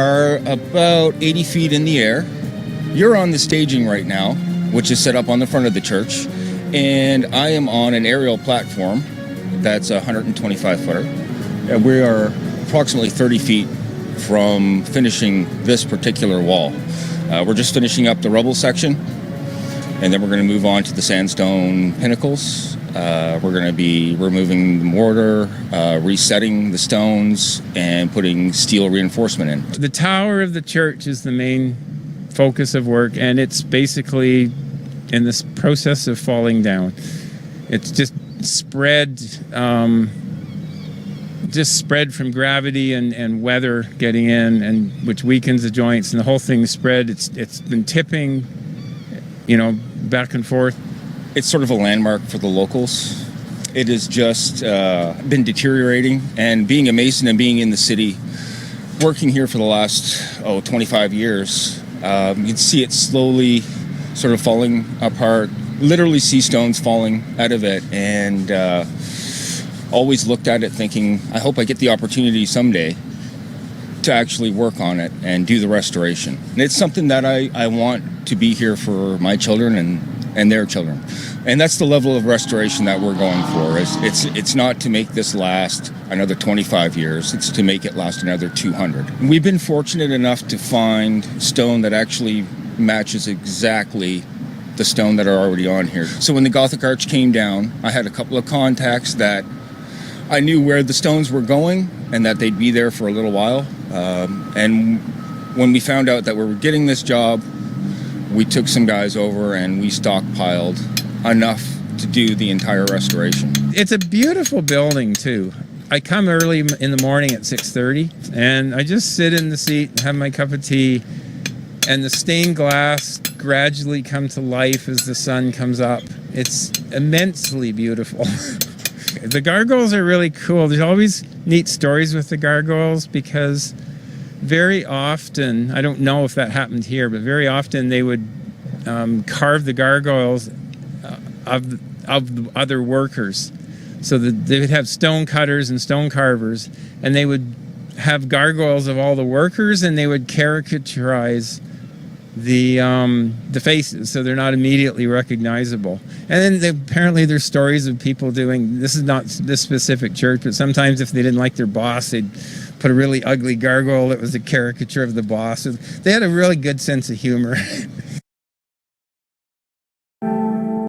are about 80 feet in the air. You're on the staging right now, which is set up on the front of the church, and I am on an aerial platform that's a 125-footer. And we are approximately 30 feet from finishing this particular wall. We're just finishing up the rubble section, and then we're going to move on to the sandstone pinnacles. We're going to be removing the mortar, resetting the stones, and putting steel reinforcement in. The tower of the church is the main focus of work, and it's basically in this process of falling down. It's just spread from gravity and weather getting in, and which weakens the joints, and the whole thing spread. It's been tipping, back and forth. It's sort of a landmark for the locals. It has just been deteriorating, and being a mason and being in the city, working here for the last 25 years, you can see it slowly sort of falling apart. Literally see stones falling out of it, and always looked at it thinking, I hope I get the opportunity someday to actually work on it and do the restoration. And it's something that I want to be here for my children and their children. And that's the level of restoration that we're going for. It's not to make this last another 25 years, it's to make it last another 200. We've been fortunate enough to find stone that actually matches exactly the stone that are already on here. So when the Gothic arch came down, I had a couple of contacts that I knew where the stones were going and that they'd be there for a little while. And when we found out that we were getting this job, we took some guys over and we stockpiled enough to do the entire restoration. It's a beautiful building too. I come early in the morning at 6:30, and I just sit in the seat and have my cup of tea, and the stained glass gradually come to life as the sun comes up. It's immensely beautiful. The gargoyles are really cool. There's always neat stories with the gargoyles, because very often, I don't know if that happened here, but very often they would carve the gargoyles of the other workers. So that they would have stone cutters and stone carvers, and they would have gargoyles of all the workers, and they would caricaturize the faces so they're not immediately recognizable. And then apparently there's stories of people doing, this is not this specific church, but sometimes if they didn't like their boss, they'd put a really ugly gargoyle that was a caricature of the boss. They had a really good sense of humor.